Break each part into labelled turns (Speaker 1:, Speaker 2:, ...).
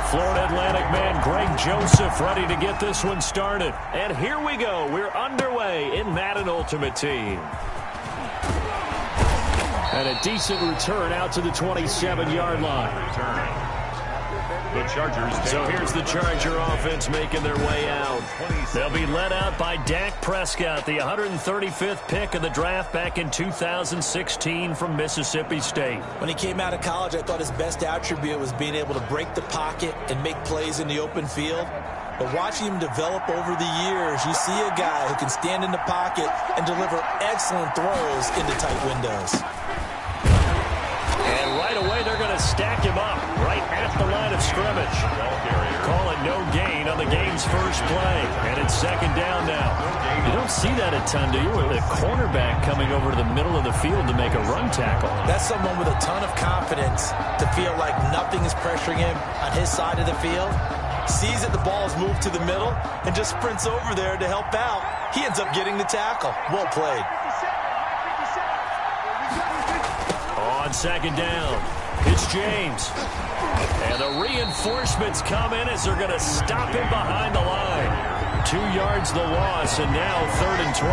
Speaker 1: Florida Atlantic man Greg Joseph ready to get this one started. And here we go. We're underway in Madden Ultimate Team. And a decent return out to the 27-yard line.
Speaker 2: The Chargers.
Speaker 1: So here's the Charger offense making their way out. They'll be led out by Dak Prescott, the 135th pick of the draft back in 2016 from Mississippi State.
Speaker 3: When he came out of college, I thought his best attribute was being able to break the pocket and make plays in the open field. But watching him develop over the years, you see a guy who can stand in the pocket and deliver excellent throws into tight windows.
Speaker 1: And right away, they're going to stack him up right at the line of scrimmage. Call it no gain on the game's first play. And it's second down now. You don't see that a ton, do you? With a cornerback coming over to the middle of the field to make a run tackle.
Speaker 3: That's someone with a ton of confidence to feel like nothing is pressuring him on his side of the field. Sees that the ball is moved to the middle and just sprints over there to help out. He ends up getting the tackle. Well played.
Speaker 1: On second down, it's James. And the reinforcements come in as they're going to stop him behind the line. 2 yards the loss, and now 3rd and 12.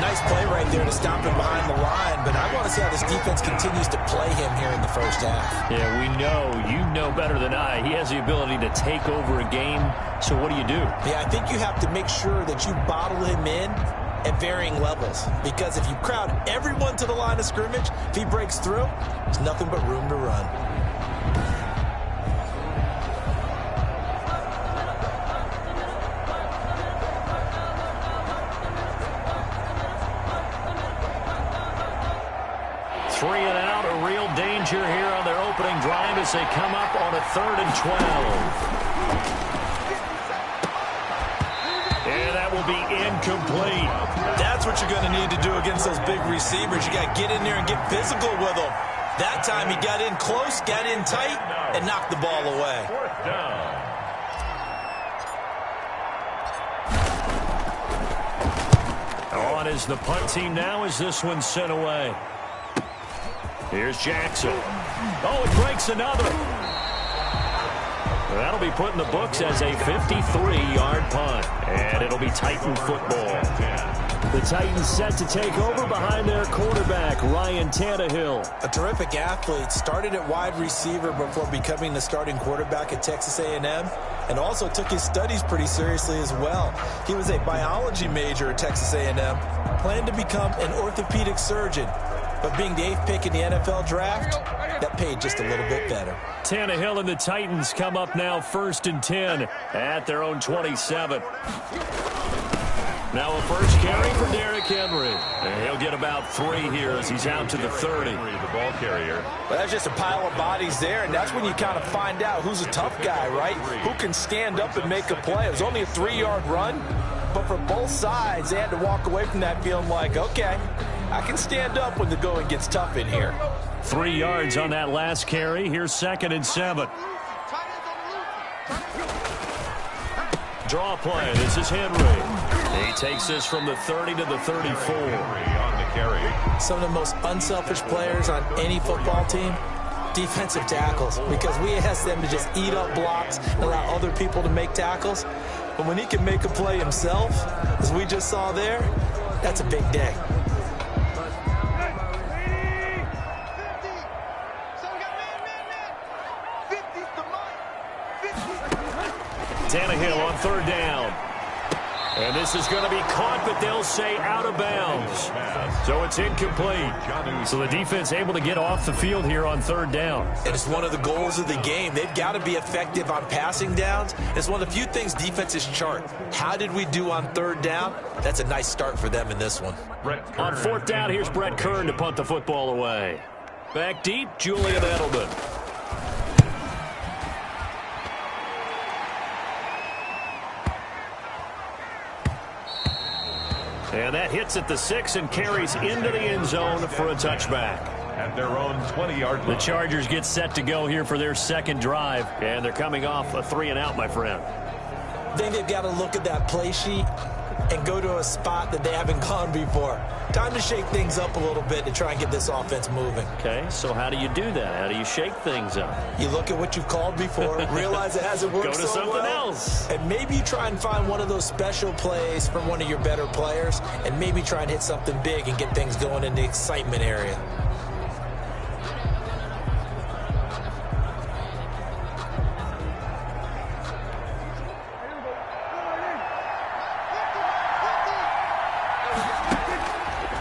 Speaker 3: Nice play right there to stop him behind the line, but I want to see how this defense continues to play him here in the first half.
Speaker 1: Yeah, we know. You know better than I. He has the ability to take over a game, so what do you do?
Speaker 3: Yeah, I think you have to make sure that you bottle him in at varying levels, because if you crowd everyone to the line of scrimmage, if he breaks through, there's nothing but room to run.
Speaker 1: Three and out, a real danger here on their opening drive as they come up on a 3rd and 12. And that will be incomplete.
Speaker 3: That's what you're going to need to do against those big receivers. You got to get in there and get physical with them. That time he got in close, got in tight, and knocked the ball away.
Speaker 2: 4th down.
Speaker 1: On is the punt team now as this one's sent away. Here's Jackson. Oh, it breaks another. That'll be put in the books as a 53-yard punt. And it'll be Titan football. The Titans set to take over behind their quarterback, Ryan Tannehill.
Speaker 3: A terrific athlete, started at wide receiver before becoming the starting quarterback at Texas A&M, and also took his studies pretty seriously as well. He was a biology major at Texas A&M, planned to become an orthopedic surgeon. But being the 8th pick in the NFL draft, that paid just a little bit better.
Speaker 1: Tannehill and the Titans come up now 1st and 10 at their own 27. Now a first carry for Derrick Henry. And he'll get about 3 here as he's out to the 30.
Speaker 2: The ball carrier.
Speaker 3: Well, that's just a pile of bodies there, and that's when you kind of find out who's a tough guy, right? Who can stand up and make a play. It was only a 3-yard run, but for both sides, they had to walk away from that feeling like, okay, I can stand up when the going gets tough in here.
Speaker 1: 3 yards on that last carry. Here's 2nd and 7. Draw play. This is Henry. He takes this from the 30 to the 34.
Speaker 2: On the carry.
Speaker 3: Some of the most unselfish players on any football team, defensive tackles, because we ask them to just eat up blocks and allow other people to make tackles. But when he can make a play himself, as we just saw there, that's a big day.
Speaker 1: Tannehill on 3rd down. And this is going to be caught, but they'll say out of bounds. So it's incomplete. So the defense able to get off the field here on 3rd down.
Speaker 3: And it's one of the goals of the game. They've got to be effective on passing downs. It's one of the few things defenses chart. How did we do on 3rd down? That's a nice start for them in this one.
Speaker 1: On 4th down, here's Brett Kern to punt the football away. Back deep, Julian Edelman. And that hits at the 6 and carries into the end zone for a touchback.
Speaker 2: At their own 20-yard line.
Speaker 1: The Chargers get set to go here for their 2nd drive, and they're coming off a 3 and out, my friend.
Speaker 3: I think they've got to look at that play sheet and go to a spot that they haven't gone before. Time to shake things up a little bit to try and get this offense moving.
Speaker 1: Okay, so how do you do that? How do you shake things up?
Speaker 3: You look at what you've called before, realize it hasn't worked
Speaker 1: Go to
Speaker 3: so
Speaker 1: something
Speaker 3: well,
Speaker 1: else.
Speaker 3: and maybe you try and find one of those special plays from one of your better players, and maybe try and hit something big and get things going in the excitement area.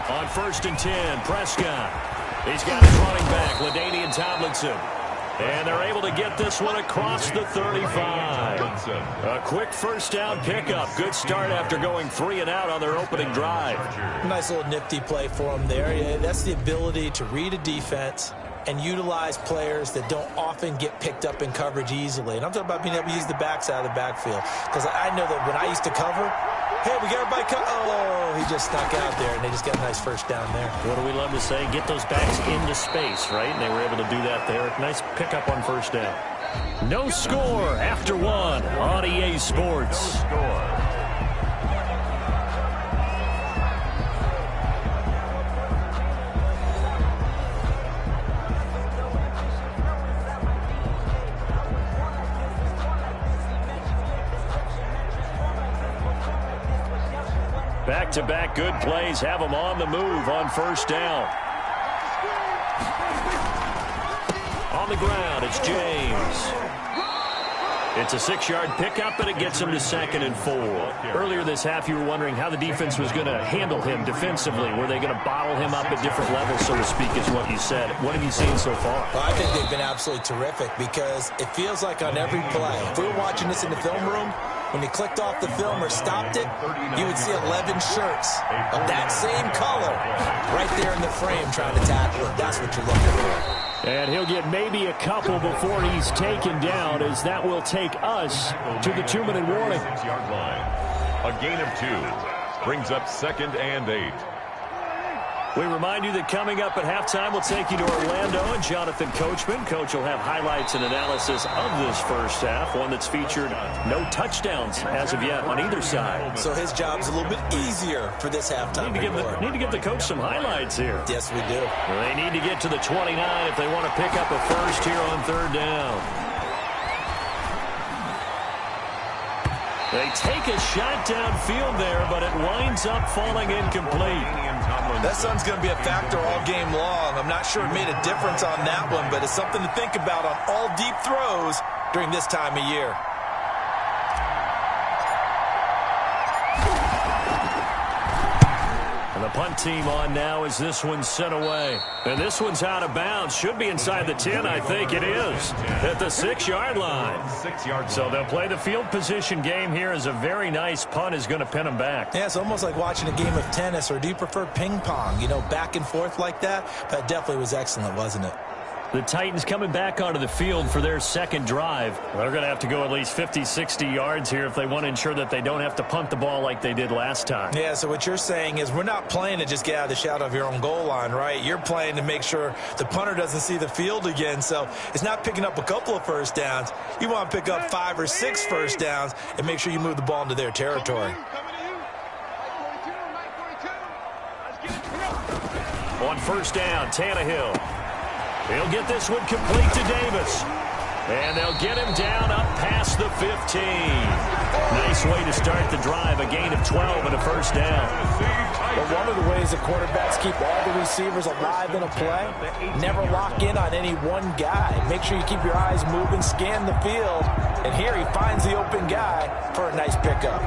Speaker 1: On 1st and 10, Prescott. He's got his running back, LaDainian Tomlinson. And they're able to get this one across the 35. A quick first down pickup. Good start after going 3 and out on their opening drive.
Speaker 3: Nice little nifty play for them there. Yeah, that's the ability to read a defense and utilize players that don't often get picked up in coverage easily. And I'm talking about being able to use the backside of the backfield. Because I know that when I used to cover, hey, we got everybody oh, he just snuck out there, and they just got a nice first down there.
Speaker 1: What do we love to say? Get those backs into space, right? And they were able to do that there. Nice pickup on first down. No score after 1 on EA Sports.
Speaker 2: No score.
Speaker 1: Back-to-back good plays have them on the move on first down. On the ground, it's James. It's a 6-yard pickup, and it gets him to 2nd and 4. Earlier this half, you were wondering how the defense was going to handle him defensively. Were they going to bottle him up at different levels, so to speak, is what you said. What have you seen so far?
Speaker 3: Well, I think they've been absolutely terrific because it feels like on every play, if we were watching this in the film room, when you clicked off the film or stopped it, you would see 11 shirts of that same color right there in the frame trying to tackle it. That's what you're looking for.
Speaker 1: And he'll get maybe a couple before he's taken down, as that will take us to the 2-minute warning.
Speaker 2: 6-yard line. A gain of 2 brings up 2nd and 8.
Speaker 1: We remind you that coming up at halftime, we'll take you to Orlando and Jonathan Coachman. Coach will have highlights and analysis of this first half, one that's featured no touchdowns as of yet on either side.
Speaker 3: So his job's a little bit easier for this halftime.
Speaker 1: Need to give the coach some highlights here.
Speaker 3: Yes, we do.
Speaker 1: They need to get to the 29 if they want to pick up a first here on 3rd down. They take a shot downfield there, but it winds up falling incomplete.
Speaker 3: That sun's going to be a factor all game long. I'm not sure it made a difference on that one, but it's something to think about on all deep throws during this time of year.
Speaker 1: And the punt team on now as this one's sent away. And this one's out of bounds. Should be inside the 10, I think it is. At the 6-yard line.
Speaker 2: 6-yard line.
Speaker 1: So they'll play the field position game here as a very nice punt is going to pin them back.
Speaker 3: Yeah, it's almost like watching a game of tennis, or do you prefer ping pong? You know, back and forth like that? That definitely was excellent, wasn't it?
Speaker 1: The Titans coming back onto the field for their second drive. They're going to have to go at least 50, 60 yards here if they want to ensure that they don't have to punt the ball like they did last time.
Speaker 3: Yeah, so what you're saying is we're not playing to just get out of the shadow of your own goal line, right? You're playing to make sure the punter doesn't see the field again. So it's not picking up a couple of first downs. You want to pick up 5 or 6 first downs and make sure you move the ball into their territory.
Speaker 1: On first down, Tannehill. He'll get this one complete to Davis. And they'll get him down up past the 15. Nice way to start the drive. A gain of 12 and a first down.
Speaker 3: But one of the ways that quarterbacks keep all the receivers alive in a play, never lock in on any one guy. Make sure you keep your eyes moving, scan the field. And here he finds the open guy for a nice pickup.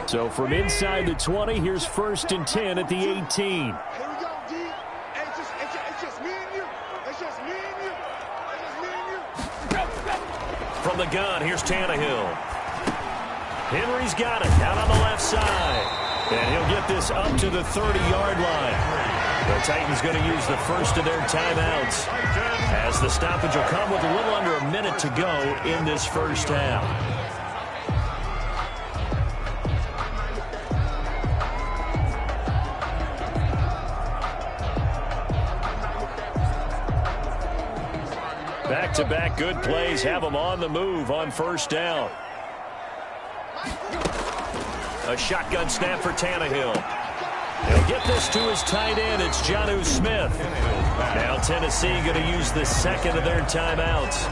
Speaker 1: So from inside the 20, here's 1st and 10 at the 18.
Speaker 4: Here we go, D. It's just me and you. It's just me and you. It's just me and you.
Speaker 1: From the gun, here's Tannehill. Henry's got it out on the left side. And he'll get this up to the 30-yard line. The Titans going to use the first of their timeouts, as the stoppage will come with a little under a minute to go in this first half. Back-to-back good plays have them on the move on first down. A shotgun snap for Tannehill. He'll get this to his tight end. It's Jonnu Smith. Now Tennessee going to use the second of their timeouts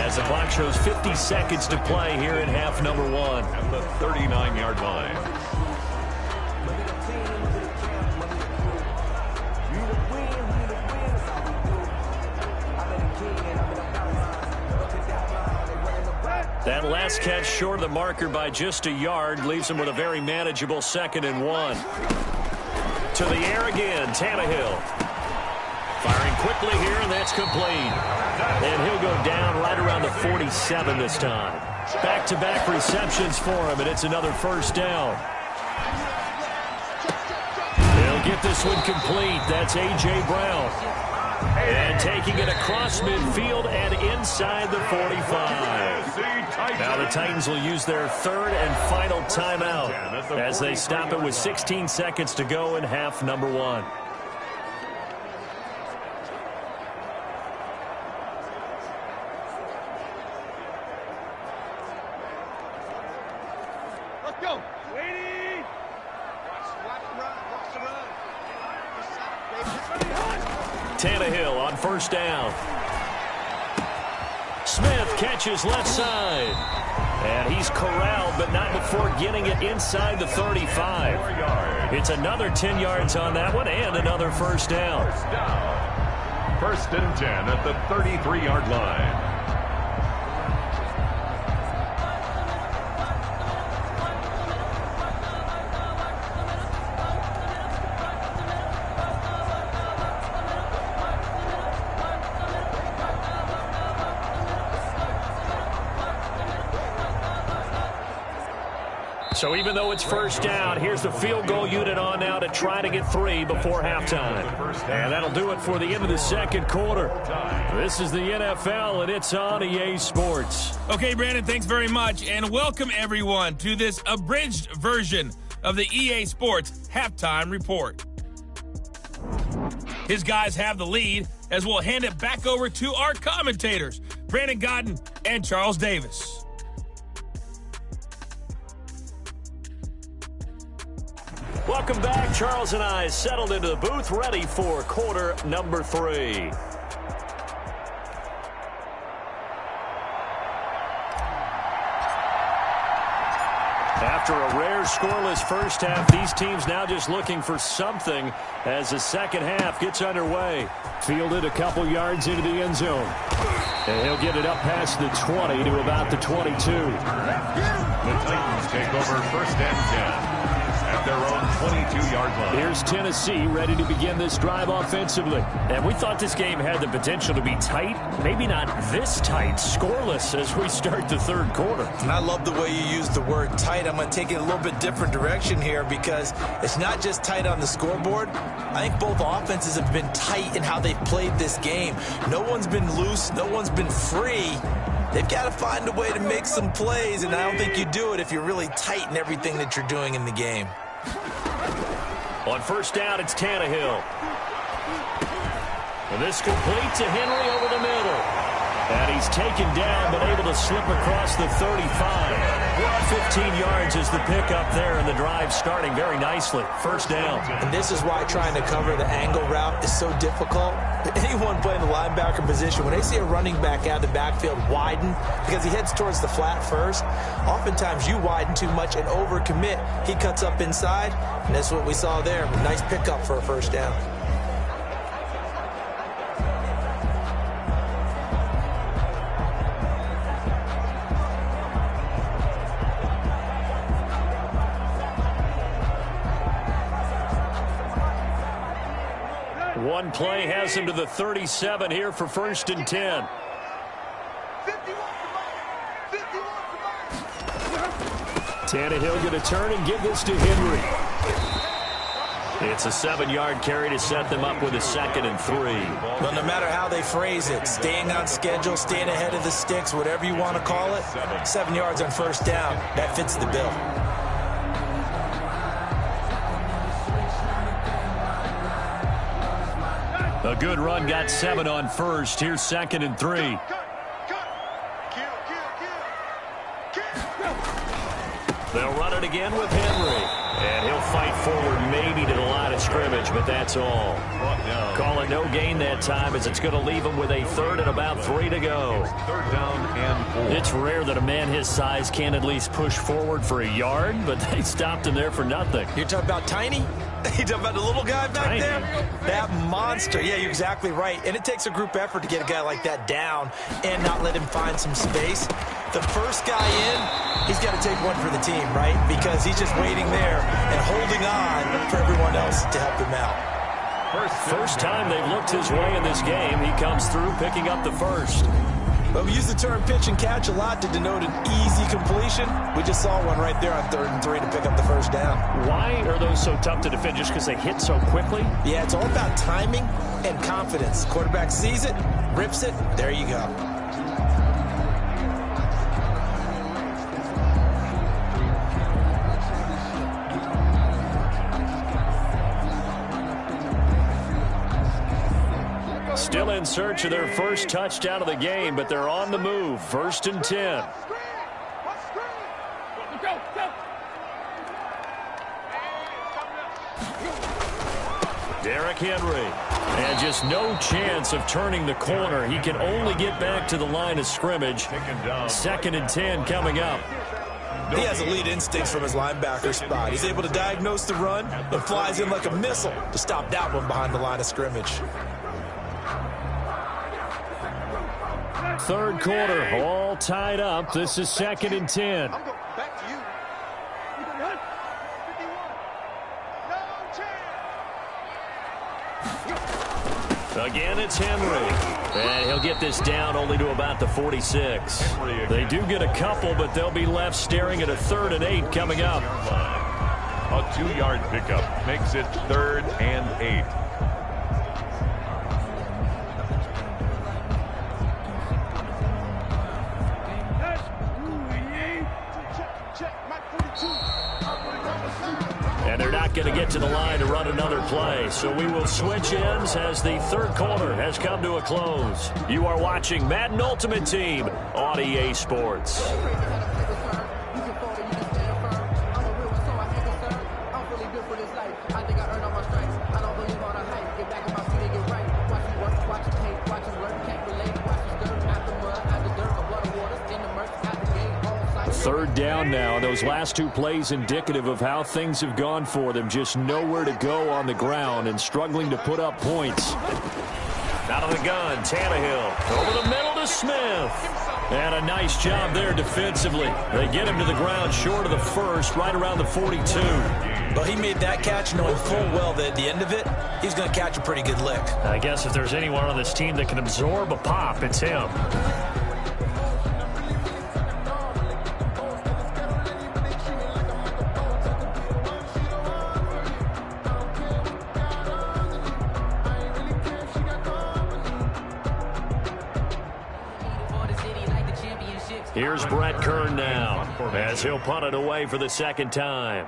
Speaker 1: as the clock shows 50 seconds to play here in half number 1.
Speaker 2: At the 39-yard line.
Speaker 1: That last catch short of the marker by just a yard leaves him with a very manageable 2nd and 1. To the air again, Tannehill. Firing quickly here, and that's complete. And he'll go down right around the 47 this time. Back-to-back receptions for him, and it's another first down. He'll get this one complete. That's A.J. Brown. And taking it across midfield and inside the 45. Now the Titans will use their 3rd and final timeout as they stop it with 16 seconds to go in half number 1.
Speaker 4: Let's go. Waiting. Watch the run.
Speaker 1: Tannehill on first down. Smith catches left side. And he's corralled, but not before getting it inside the 35. It's another 10 yards on that one and another first down.
Speaker 2: First and 10 at the 33-yard line.
Speaker 1: So even though it's first down, here's the field goal unit on now to try to get 3 before halftime. And that'll do it for the end of the second quarter. This is the NFL, and it's on EA Sports.
Speaker 5: Okay, Brandon, thanks very much. And welcome, everyone, to this abridged version of the EA Sports Halftime Report. His guys have the lead as we'll hand it back over to our commentators, Brandon Godden and Charles Davis.
Speaker 1: Welcome back. Charles and I settled into the booth, ready for quarter number 3. After a rare scoreless first half, these teams now just looking for something as the second half gets underway. Fielded a couple yards into the end zone. And he'll get it up past the 20 to about the 22.
Speaker 2: The Titans take over first and 10. At their own 22-yard line.
Speaker 1: Here's Tennessee ready to begin this drive offensively. And we thought this game had the potential to be tight. Maybe not this tight, scoreless as we start the third quarter.
Speaker 3: And I love the way you use the word tight. I'm going to take it a little bit different direction here because it's not just tight on the scoreboard. I think both offenses have been tight in how they've played this game. No one's been loose. No one's been free. They've got to find a way to make some plays, and I don't think you do it if you're really tight in everything that you're doing in the game.
Speaker 1: On first down, it's Tannehill. And this complete to Henry over the middle. And he's taken down, but able to slip across the 35. 15 yards is the pickup there, and the drive starting very nicely. First down.
Speaker 3: And this is why trying to cover the angle route is so difficult. Anyone playing the linebacker position, when they see a running back out of the backfield widen, because he heads towards the flat first, oftentimes you widen too much and overcommit. He cuts up inside, and that's what we saw there. Nice pickup for a first down.
Speaker 1: One play has him to the 37 here for first and 10.
Speaker 4: 51.
Speaker 1: Tannehill going to turn and give this to Henry. It's a 7-yard carry to set them up with a 2nd and 3.
Speaker 3: Well, no matter how they phrase it, staying on schedule, staying ahead of the sticks, whatever you want to call it, 7 yards on first down, that fits the bill.
Speaker 1: A good run got 7 on first. Here's 2nd and 3. They'll run it again with Henry. And he'll fight forward maybe to the line of scrimmage, but that's all. Call it no gain that time as it's going to leave him with a third and about 3 to go.
Speaker 2: Third down and 4.
Speaker 1: It's rare that a man his size can at least push forward for a yard, but they stopped him there for nothing.
Speaker 3: You're talking about Tiny? You talking about the little guy back
Speaker 1: Tiny.
Speaker 3: there? That monster. Yeah, you're exactly right. And it takes a group effort to get a guy like that down and not let him find some space. The first guy in, he's got to take one for the team, right? Because he's just waiting there and holding on for everyone else to help him out.
Speaker 1: First time they've looked his way in this game, he comes through picking up the first.
Speaker 3: But we use the term pitch and catch a lot to denote an easy completion. We just saw one right there on 3rd and 3 to pick up the first down.
Speaker 1: Why are those so tough to defend? Just because they hit so quickly?
Speaker 3: Yeah, it's all about timing and confidence. Quarterback sees it, rips it, there you go.
Speaker 1: Still in search of their first touchdown of the game, but they're on the move. 1st and 10. Derrick Henry. And just no chance of turning the corner. He can only get back to the line of scrimmage. 2nd and 10 coming up.
Speaker 3: He has elite instincts from his linebacker spot. He's able to diagnose the run and flies in like a missile to stop that one behind the line of scrimmage.
Speaker 1: 3rd quarter, all tied up. This is 2nd and 10.
Speaker 4: I'm going back to you. You got 151. No chance.
Speaker 1: Again, it's Henry. And he'll get this down only to about the 46. They do get a couple, but they'll be left staring at a 3rd and 8 coming up.
Speaker 2: A 2-yard pickup makes it 3rd and 8.
Speaker 1: And they're not going to get to the line to run another play. So we will switch ends as the 3rd quarter has come to a close. You are watching Madden Ultimate Team on EA Sports. Third down now. Those last 2 plays indicative of how things have gone for them. Just nowhere to go on the ground and struggling to put up points. Out of the gun, Tannehill. Over the middle to Smith. And a nice job there defensively. They get him to the ground short of the first, right around the 42.
Speaker 3: But he made that catch knowing full well that at the end of it, he's going to catch a pretty good lick.
Speaker 1: I guess if there's anyone on this team that can absorb a pop, it's him. Here's Brett Kern now, as he'll punt it away for the 2nd time.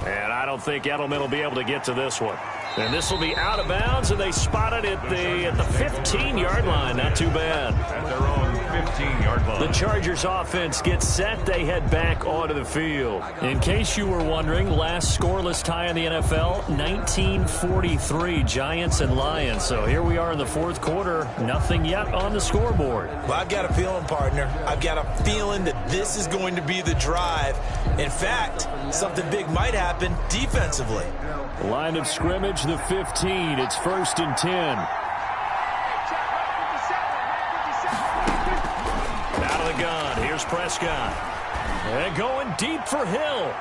Speaker 1: And I don't think Edelman will be able to get to this one. And this will be out of bounds, and they spot it at the 15-yard line. Not too bad.
Speaker 2: At their own 15-yard line.
Speaker 1: The Chargers offense gets set. They head back onto the field. In case you were wondering, last scoreless tie in the NFL, 1943, Giants and Lions. So here we are in the 4th quarter. Nothing yet on the scoreboard.
Speaker 3: Well, I've got a feeling, partner. I've got a feeling that this is going to be the drive. In fact, something big might happen defensively.
Speaker 1: Line of scrimmage, the 15. It's 1st and 10. Out of the gun. Here's Prescott. And going deep for Hill.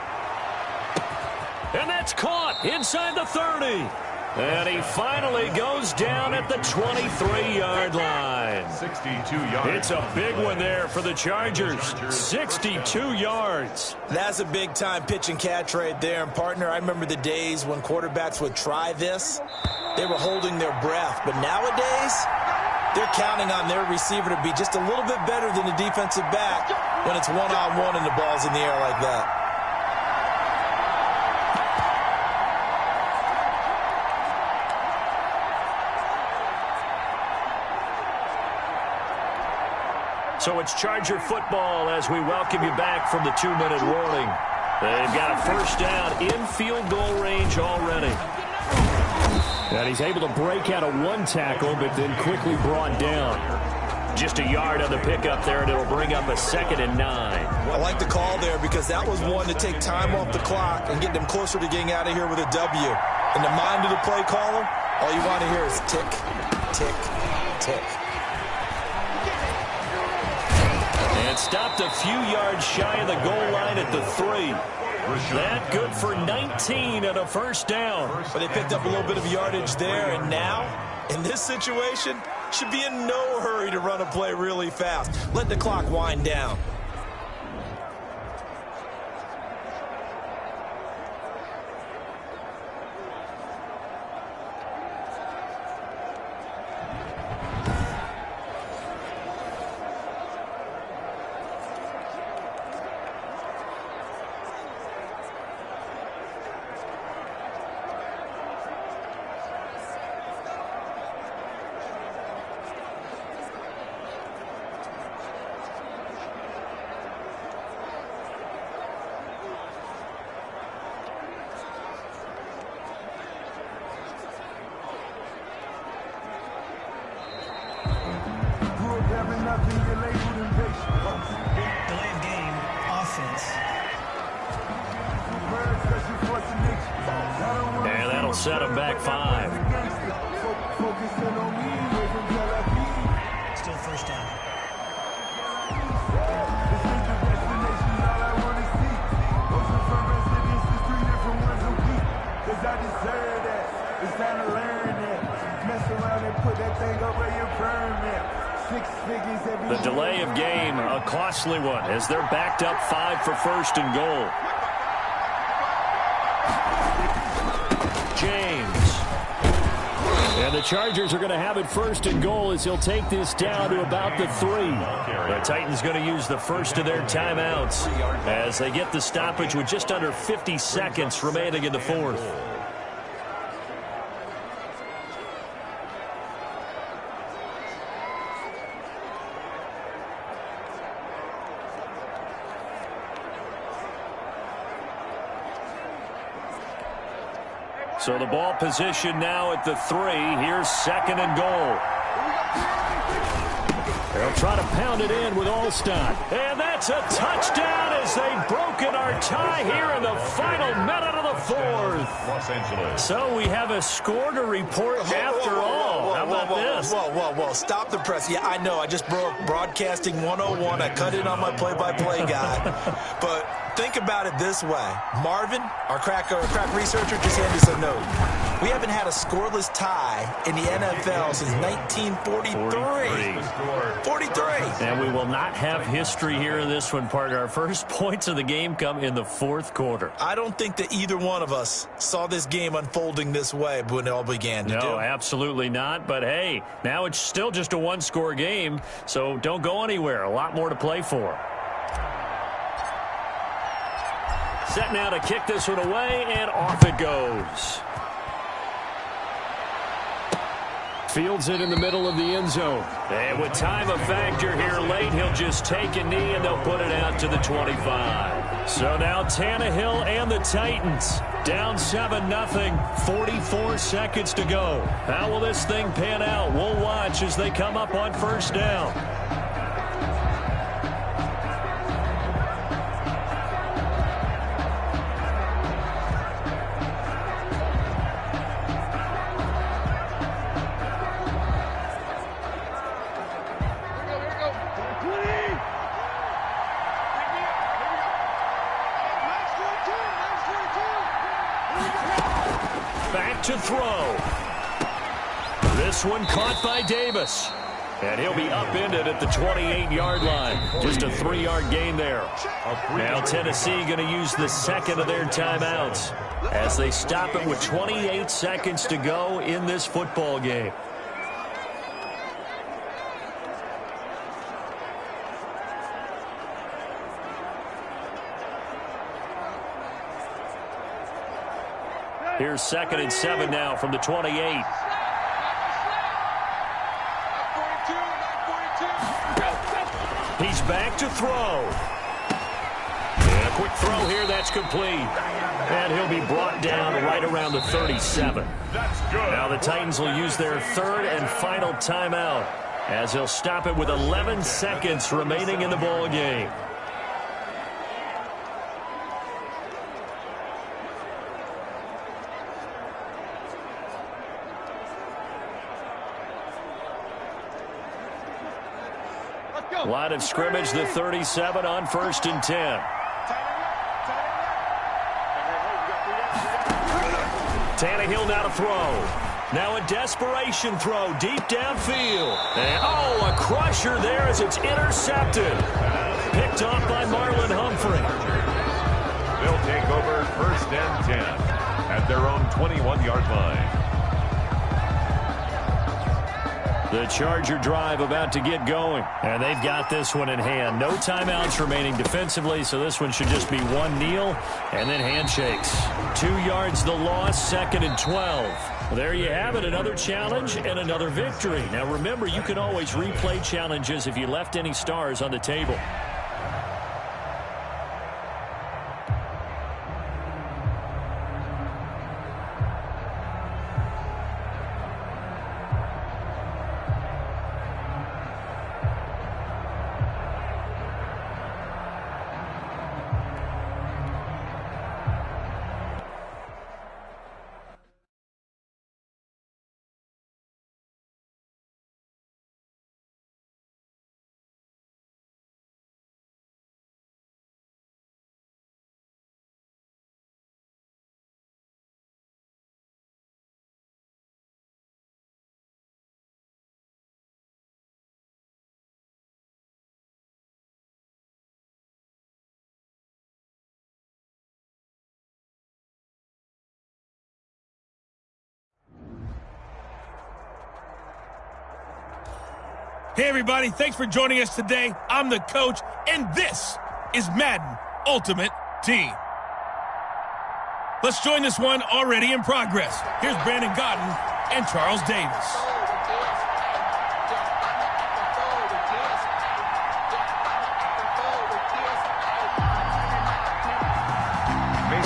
Speaker 1: And that's caught inside the 30. And he finally goes down at the 23-yard line.
Speaker 2: 62 yards.
Speaker 1: It's a big one there for the Chargers. 62 yards.
Speaker 3: That's a big-time pitch and catch right there. And, partner, I remember the days when quarterbacks would try this. They were holding their breath. But nowadays, they're counting on their receiver to be just a little bit better than the defensive back when it's one-on-one and the ball's in the air like that.
Speaker 1: So it's Charger football as we welcome you back from the 2-minute warning. They've got a first down in field goal range already. And he's able to break out of one tackle, but then quickly brought down. Just a yard on the pickup there, and it'll bring up a 2nd and 9.
Speaker 3: I like the call there because that was one to take time off the clock and get them closer to getting out of here with a W. In the mind of the play caller, all you want to hear is tick, tick, tick.
Speaker 1: And stopped a few yards shy of the goal line at the 3. That good for 19 and a first down.
Speaker 3: But they picked up a little bit of yardage there, and now, in this situation, should be in no hurry to run a play really fast. Let the clock wind down.
Speaker 6: Delay of game, offense.
Speaker 1: And that'll set him back 5.
Speaker 6: Still first down.
Speaker 1: The delay of game, a costly one, as they're backed up 5 for 1st and goal. James. And the Chargers are going to have it 1st and goal as he'll take this down to about the 3. The Titans going to use the first of their timeouts as they get the stoppage with just under 50 seconds remaining in the 4th. So the ball position now at the 3. Here's 2nd and goal. They'll try to pound it in with Allstott. And that's a touchdown as they've broken our tie here in the final minute of the 4th.
Speaker 2: Los Angeles.
Speaker 1: So we have a score to report after all. How about this?
Speaker 3: Whoa. Stop the press. Yeah, I know. I just broke broadcasting 101. I cut in on my play-by-play guy. But think about it this way. Marvin, our crack researcher, just handed us a note. We haven't had a scoreless tie in the NFL since 1943. 43.
Speaker 1: And we will not have history here in this one, partner. Our first points of the game come in the 4th quarter.
Speaker 3: I don't think that either one of us saw this game unfolding this way when it all began.
Speaker 1: No, absolutely not. But, hey, now it's still just a one-score game, so don't go anywhere. A lot more to play for. Set now to kick this one away, and off it goes. Fields it in the middle of the end zone. And with time a factor here late, he'll just take a knee, and they'll put it out to the 25. So now Tannehill and the Titans down 7-0, 44 seconds to go. How will this thing pan out? We'll watch as they come up on first down. Back to throw. This one caught by Davis. And he'll be upended at the 28-yard line. Just a 3-yard gain there. Now Tennessee going to use the 2nd of their timeouts as they stop it with 28 seconds to go in this football game. Here's 2nd and 7 now from the 28. back to throw. And a quick throw here, that's complete. And he'll be brought down right around the 37.
Speaker 2: That's good.
Speaker 1: Now the Titans will use their third and final timeout as they'll stop it with 11 seconds remaining in the ball game. Line of scrimmage, the 37 on 1st and 10. Tannehill now to throw. Now a desperation throw deep downfield. And, oh, a crusher there as it's intercepted. Picked off by Marlon Humphrey.
Speaker 2: They'll take over 1st and 10 at their own 21-yard line.
Speaker 1: The Charger drive about to get going. And they've got this one in hand. No timeouts remaining defensively, so this one should just be one kneel and then handshakes. 2 yards the loss, 2nd and 12. Well, there you have it, another challenge and another victory. Now remember, you can always replay challenges if you left any stars on the table.
Speaker 5: Hey, everybody. Thanks for joining us today. I'm the coach, and this is Madden Ultimate Team. Let's join this one already in progress. Here's Brandon Godden and Charles Davis.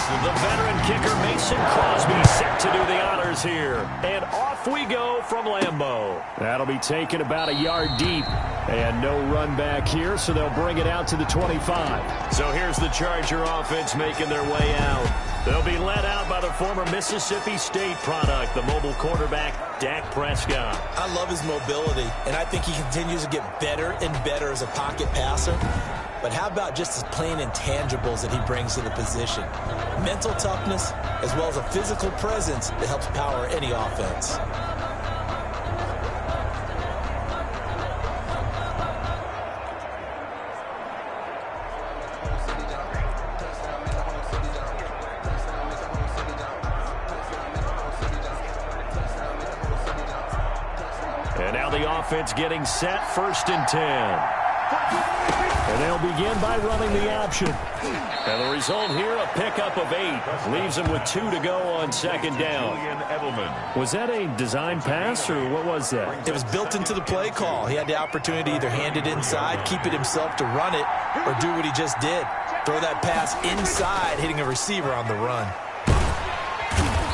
Speaker 1: The veteran kicker Mason Crosby set to do the honors here. And off we go from Lambeau. That'll be taken about a yard deep. And no run back here, so they'll bring it out to the 25. So here's the Charger offense making their way out. They'll be led out by the former Mississippi State product, the mobile quarterback, Dak Prescott.
Speaker 3: I love his mobility, and I think he continues to get better and better as a pocket passer. But how about just his plain intangibles that he brings to the position? Mental toughness, as well as a physical presence that helps power any offense.
Speaker 1: And now the offense getting set, 1st and 10. And they'll begin by running the option. And the result here, a pickup of 8. Leaves them with 2 to go on 2nd down. Was that a design pass, or what was that?
Speaker 3: It was built into the play call. He had the opportunity to either hand it inside, keep it himself to run it, or do what he just did. Throw that pass inside, hitting a receiver on the run.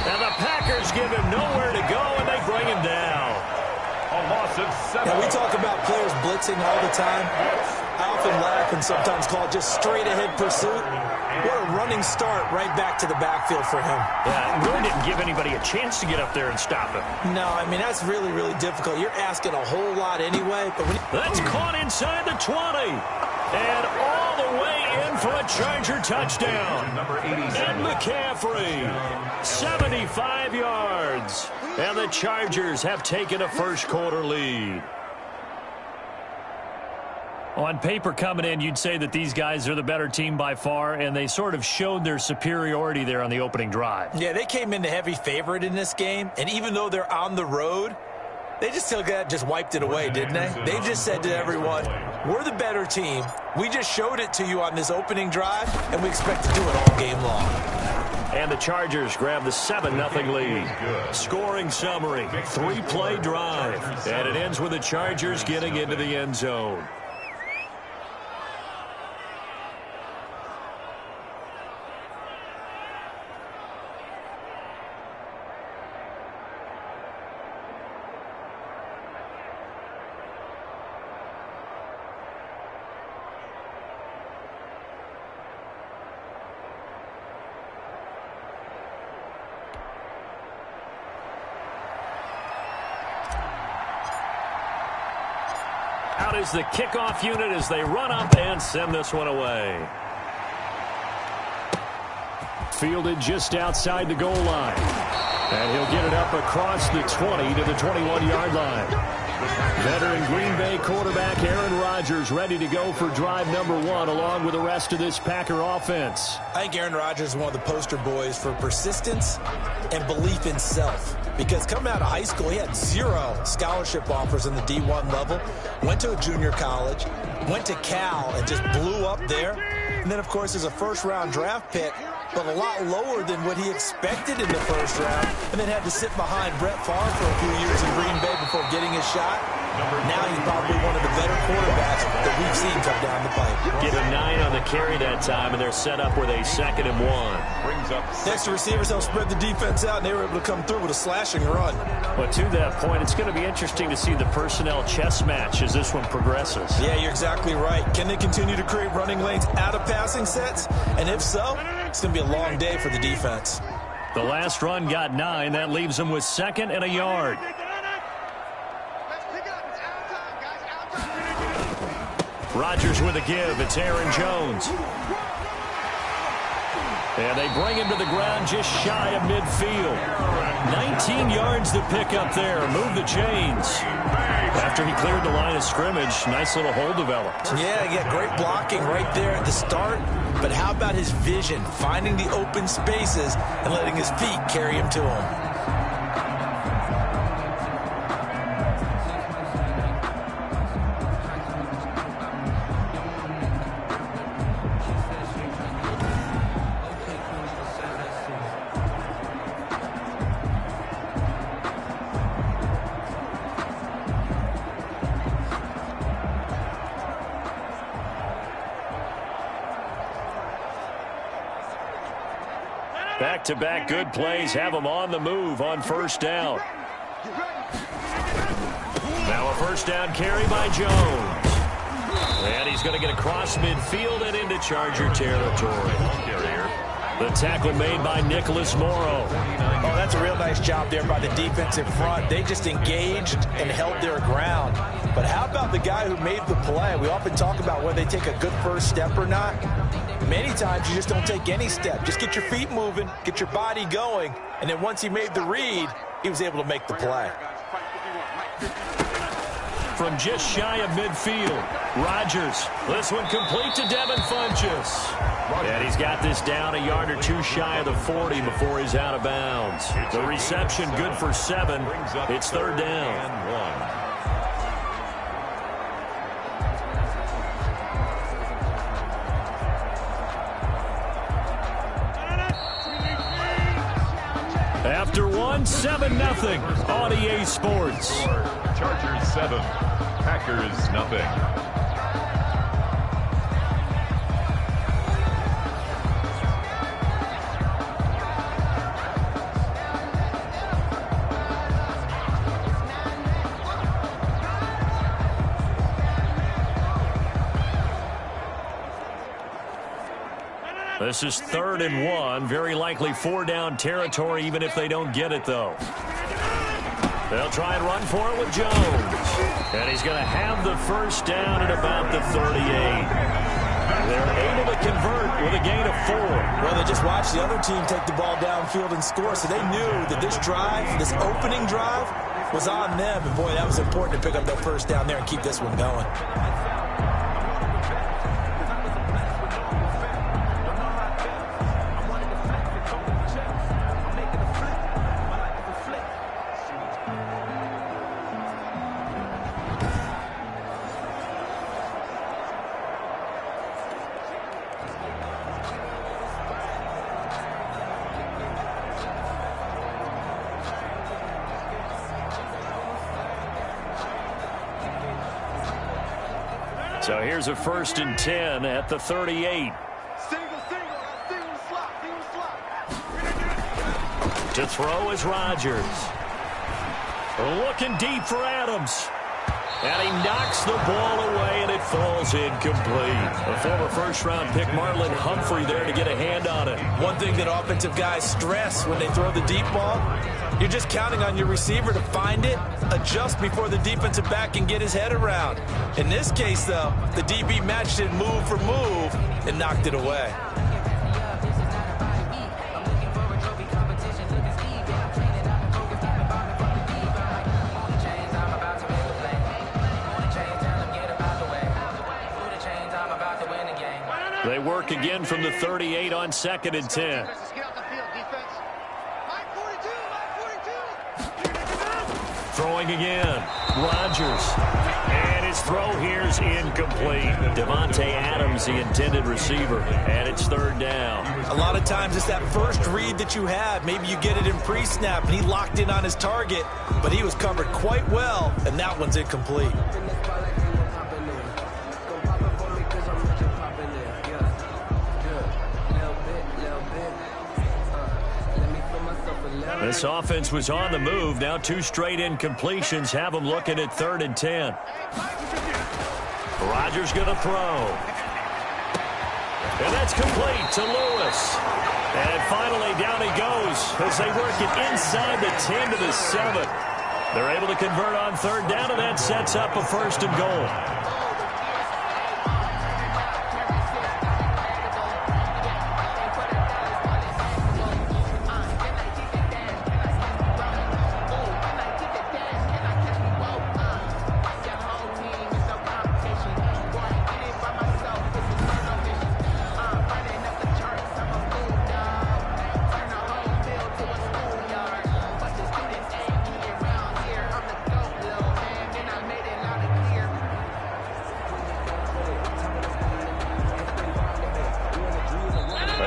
Speaker 1: And the Packers give him nowhere to go, and they bring him down.
Speaker 2: A loss of 7.
Speaker 3: Now, we talk about players blitzing all the time. I often laugh and sometimes call it just straight-ahead pursuit. What a running start right back to the backfield for him.
Speaker 1: Yeah, it really didn't give anybody a chance to get up there and stop him.
Speaker 3: No, I mean, that's really, really difficult. You're asking a whole lot anyway. But
Speaker 1: that's caught inside the 20. And all the way in for a Charger touchdown.
Speaker 2: Number 87.
Speaker 1: And McCaffrey, 75 yards. And the Chargers have taken a first-quarter lead. On paper coming in, you'd say that these guys are the better team by far, and they sort of showed their superiority there on the opening drive.
Speaker 3: Yeah, they came in the heavy favorite in this game, and even though they're on the road, they just wiped it away, didn't they? They just said to everyone, we're the better team. We just showed it to you on this opening drive, and we expect to do it all game long.
Speaker 1: And the Chargers grab the 7-0 lead. Scoring summary, 3-play drive. And it ends with the Chargers getting into the end zone. out is the kickoff unit as they run up and send this one away. Fielded just outside the goal line. And he'll get it up across the 20 to the 21-yard line. Veteran Green Bay quarterback Aaron Rodgers ready to go for drive number 1 along with the rest of this Packer offense.
Speaker 3: I think Aaron Rodgers is one of the poster boys for persistence and belief in self. Because coming out of high school, he had 0 scholarship offers in the D1 level. Went to a junior college, went to Cal, and just blew up there. And then, of course, is a first-round draft pick, but a lot lower than what he expected in the first round, and then had to sit behind Brett Favre for a few years in Green Bay before getting his shot. Now he's probably one of the better quarterbacks that we've seen come down the pipe.
Speaker 1: Get a 9 on the carry that time, and they're set up with a 2nd and 1.
Speaker 2: Brings up
Speaker 3: Next, the receivers helped spread the defense out, and they were able to come through with a slashing run.
Speaker 1: But to that point, it's going to be interesting to see the personnel chess match as this one progresses.
Speaker 3: Yeah, you're exactly right. Can they continue to create running lanes out of passing sets? And if so, it's going to be a long day for the defense.
Speaker 1: The last run got 9. That leaves them with 2nd and a yard. Rodgers with a give. It's Aaron Jones. And they bring him to the ground just shy of midfield. 19 yards to pick up there. Move the chains. After he cleared the line of scrimmage, nice little hole developed.
Speaker 3: Yeah, he got great blocking right there at the start. But how about his vision, finding the open spaces and letting his feet carry him to him?
Speaker 1: Back-to-back good plays have them on the move on first down. Now a first down carry by Jones. And he's going to get across midfield and into Charger territory. The tackle made by Nicholas Morrow.
Speaker 3: Oh, that's a real nice job there by the defensive front. They just engaged and held their ground. But how about the guy who made the play? We often talk about whether they take a good first step or not. Many times you just don't take any step. Just get your feet moving, get your body going, and then once he made the read, he was able to make the play.
Speaker 1: From just shy of midfield, Rodgers. This one complete to Devin Funchess. And he's got this down a yard or 2 shy of the 40 before he's out of bounds. The reception good for 7. It's 3rd down. After 7-0 on EA Sports.
Speaker 2: Chargers 7, Packers nothing.
Speaker 1: This is 3rd and 1. Very likely 4-down territory, even if they don't get it, though. They'll try and run for it with Jones. And he's going to have the first down at about the 38. They're able to convert with a gain of 4.
Speaker 3: Well, they just watched the other team take the ball downfield and score, so they knew that this drive, this opening drive, was on them. And, boy, that was important to pick up that first down there and keep this one going.
Speaker 1: So here's a 1st and 10 at the 38. To throw is Rodgers. Looking deep for Adams. And he knocks the ball away, and it falls incomplete. A former first-round pick, Marlon Humphrey, there to get a hand on it.
Speaker 3: One thing that offensive guys stress when they throw the deep ball, you're just counting on your receiver to find it, adjust before the defensive back can get his head around. In this case, though, the DB matched it move for move and knocked it away.
Speaker 1: They work again from the 38 on 2nd and 10. Throwing again. Rodgers. And his throw here's incomplete. Devontae Adams, the intended receiver. And it's 3rd down.
Speaker 3: A lot of times it's that first read that you have. Maybe you get it in pre-snap, and he locked in on his target, but he was covered quite well, and that one's incomplete.
Speaker 1: This offense was on the move. Now 2 straight incompletions have them looking at 3rd and 10. Rodgers going to throw. And that's complete to Lewis. And finally down he goes as they work it inside the 10 to the 7. They're able to convert on 3rd down, and that sets up a 1st and goal.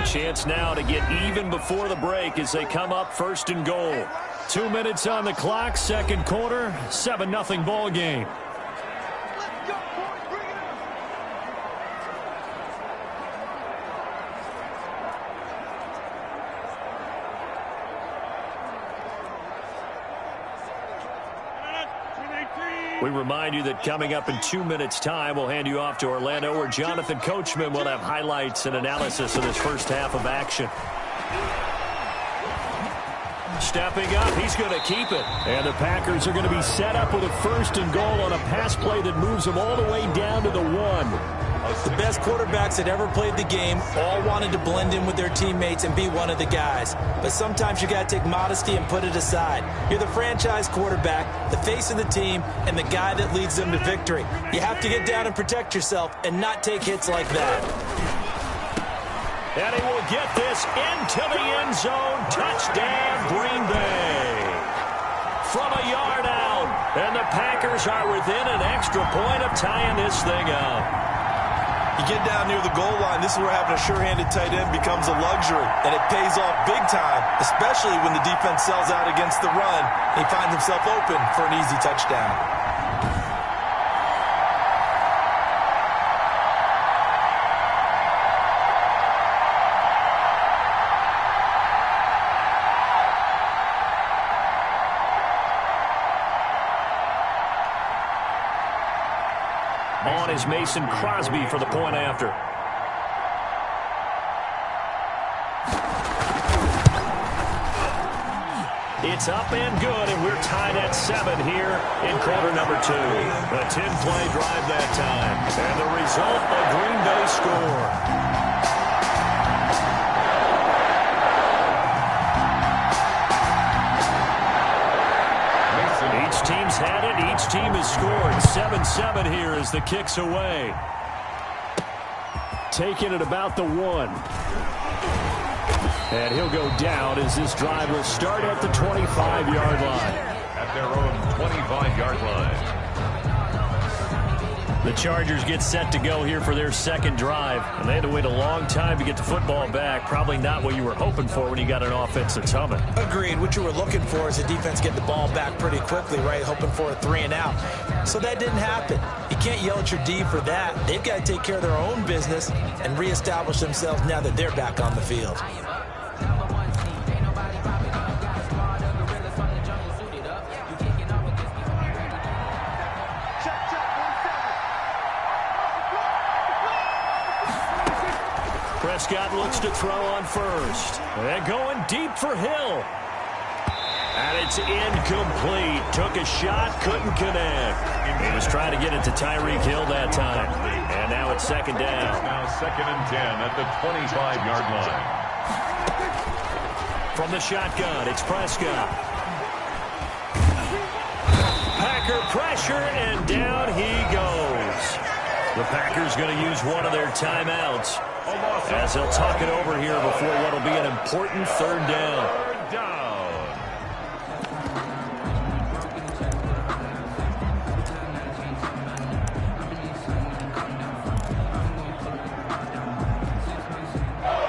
Speaker 1: Chance now to get even before the break as they come up 1st and goal. 2 minutes on the clock, 2nd quarter, 7-0 ball game. We remind you that coming up in 2 minutes' time, we'll hand you off to Orlando, where Jonathan Coachman will have highlights and analysis of this first half of action. Stepping up, he's going to keep it. And the Packers are going to be set up with a 1st and goal on a pass play that moves them all the way down to the 1.
Speaker 3: The best quarterbacks that ever played the game all wanted to blend in with their teammates and be one of the guys. But sometimes you got to take modesty and put it aside. You're the franchise quarterback, the face of the team, and the guy that leads them to victory. You have to get down and protect yourself and not take hits like that.
Speaker 1: And he will get this into the end zone. Touchdown, Green Bay. From a yard out. And the Packers are within an extra point of tying this thing up.
Speaker 3: You get down near the goal line, this is where having a sure-handed tight end becomes a luxury, and it pays off big time, especially when the defense sells out against the run. He finds himself open for an easy touchdown.
Speaker 1: On is Mason Crosby for the point after. It's up and good, and we're tied at 7 here in quarter number 2. A 10-play drive that time. And the result, a Green Bay score. Each team's had it. Each team has scored. 7-7 here as the kick's away. Taking it about the 1. And he'll go down as this drive will start at the 25-yard line.
Speaker 2: At their own 25-yard line.
Speaker 1: The Chargers get set to go here for their 2nd drive. And they had to wait a long time to get the football back. Probably not what you were hoping for when you got an offense that's humming.
Speaker 3: Agreed. What you were looking for is the defense get the ball back pretty quickly, right? Hoping for a 3 and out. So that didn't happen. You can't yell at your D for that. They've got to take care of their own business and reestablish themselves now that they're back on the field.
Speaker 4: Check.
Speaker 1: Prescott looks to throw on first. And going deep for Hill. And it's incomplete. Took a shot, couldn't connect. He was trying to get it to Tyreek Hill that time. And now it's second down.
Speaker 2: Now 2nd and 10 at the 25-yard line.
Speaker 1: From the shotgun, it's Prescott. Packer pressure, and down he goes. The Packers going to use one of their timeouts as they'll talk it over here before what will be an important third down.
Speaker 2: Third down.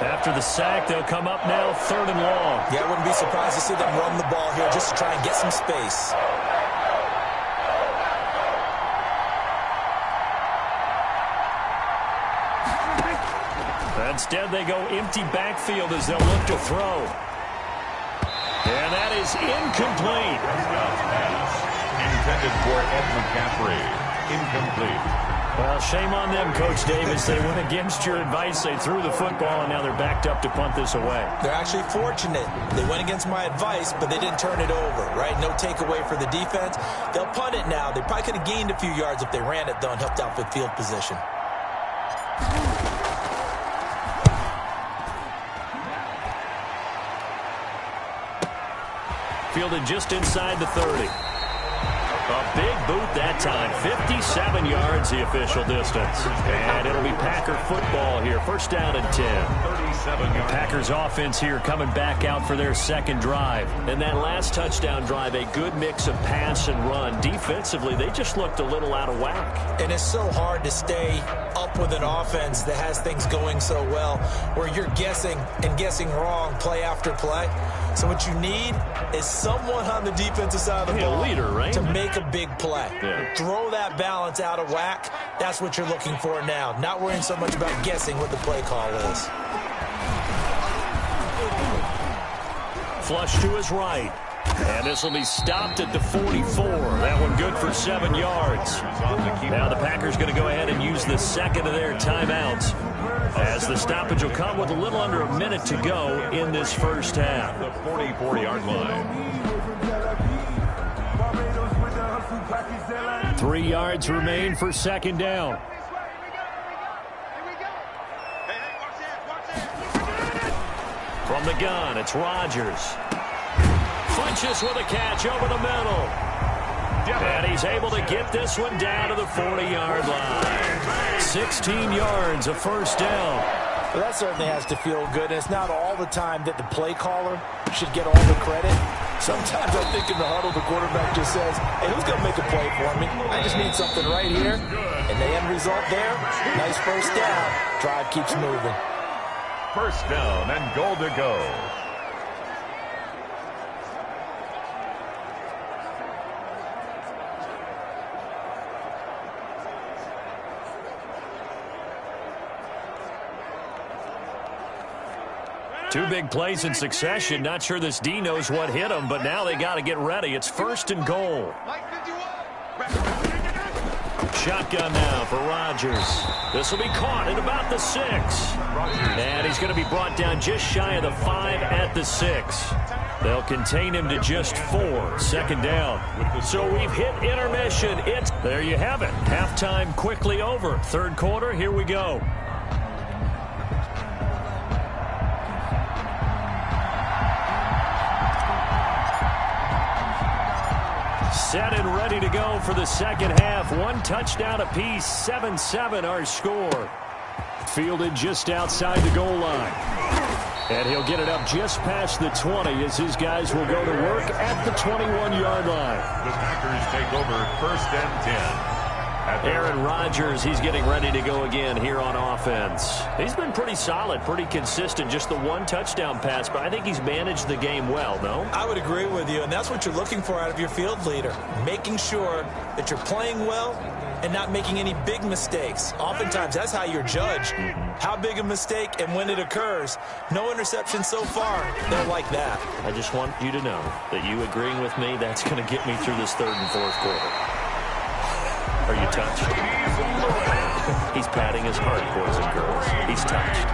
Speaker 1: After the sack, they'll come up now 3rd and long.
Speaker 3: Yeah, I wouldn't be surprised to see them run the ball here just to try and get some space.
Speaker 1: Instead, they go empty backfield as they'll look to throw. And that is incomplete.
Speaker 2: Intended for Ed McCaffrey. Incomplete.
Speaker 1: Well, shame on them, Coach Davis. They went against your advice. They threw the football, and now they're backed up to punt this away.
Speaker 3: They're actually fortunate. They went against my advice, but they didn't turn it over, right? No takeaway for the defense. They'll punt it now. They probably could have gained a few yards if they ran it, though, and helped out with field position.
Speaker 1: Fielded just inside the 30. A big boot that time. 57 yards the official distance. And it'll be Packer football here. First down and 10.
Speaker 2: 37 yards.
Speaker 1: Packers offense here coming back out for their second drive. And that last touchdown drive, a good mix of pass and run. Defensively, they just looked a little out of whack.
Speaker 3: And it's so hard to stay up with an offense that has things going so well, where you're guessing and guessing wrong play after play. So what you need is someone on the defensive side of the ball,
Speaker 1: a leader, right?
Speaker 3: To make a big play.
Speaker 1: Yeah.
Speaker 3: Throw that balance out of whack. That's what you're looking for now. Not worrying so much about guessing what the play call is.
Speaker 1: Flush to his right. And this will be stopped at the 44. That one good for 7 yards. Now the Packers going to go ahead and use the second of their timeouts, as the stoppage will come with a little under a minute to go in this first half.
Speaker 2: The 44-yard line.
Speaker 1: 3 yards remain for second down. From the gun, it's Rodgers. Funches with a catch over the middle. And he's able to get this one down to the 40-yard line. 16 yards, a first down.
Speaker 3: Well, that certainly has to feel good. And it's not all the time that the play caller should get all the credit. Sometimes I think in the huddle, the quarterback just says, hey, who's going to make a play for me? I just need something right here. And the end result there, nice first down. Drive keeps moving.
Speaker 2: First down and goal to go.
Speaker 1: Two big plays in succession. Not sure this D knows what hit him, but now they got to get ready. It's first and goal. Shotgun now for Rodgers. This will be caught at about the 6. And he's going to be brought down just shy of the 5 at the 6. They'll contain him to just 4. Second down. So we've hit intermission. There you have it. Halftime quickly over. Third quarter, here we go. Set and ready to go for the second half. One touchdown apiece. 7-7 our score. Fielded just outside the goal line. And he'll get it up just past the 20 as his guys will go to work at the 21-yard line.
Speaker 2: The Packers take over first and 10.
Speaker 1: Aaron Rodgers, he's getting ready to go again here on offense. He's been pretty solid, pretty consistent, just the one touchdown pass, but I think he's managed the game well, no?
Speaker 3: I would agree with you, and that's what you're looking for out of your field leader, making sure that you're playing well and not making any big mistakes. Oftentimes, that's how you're judged. How big a mistake and when it occurs. No interception so far. They're like that.
Speaker 1: I just want you to know that you agreeing with me, that's going to get me through this third and fourth quarter. Are you touched? He's patting his heart, boys and girls. He's touched.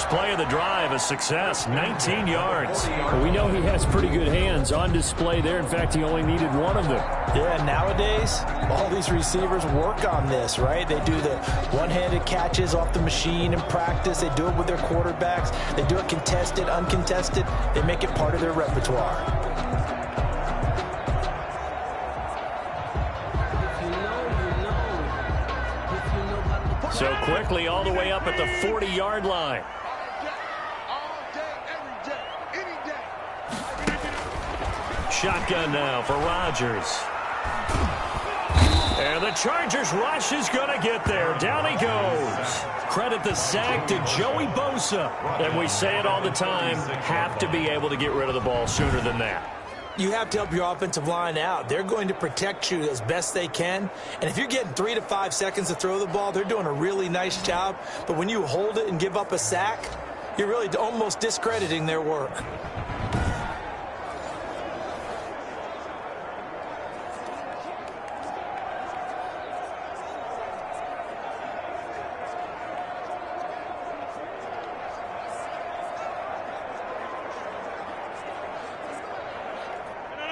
Speaker 1: first play of the drive, a success, 19 yards.
Speaker 7: Well, we know he has pretty good hands on display there. In fact, he only needed one of them.
Speaker 3: Yeah, nowadays, all these receivers work on this, right? They do the one-handed catches off the machine in practice. They do it with their quarterbacks. They do it contested, uncontested. They make it part of their repertoire.
Speaker 1: So quickly all the way up at the 40-yard line.
Speaker 4: All day, every day, any day.
Speaker 1: Shotgun now for Rodgers. And the Chargers rush is going to get there. Down he goes. Credit the sack to Joey Bosa. And we say it all the time, have to be able to get rid of the ball sooner than that.
Speaker 3: You have to help your offensive line out. They're going to protect you as best they can. And if you're getting 3 to 5 seconds to throw the ball, they're doing a really nice job. But when you hold it and give up a sack, you're really almost discrediting their work.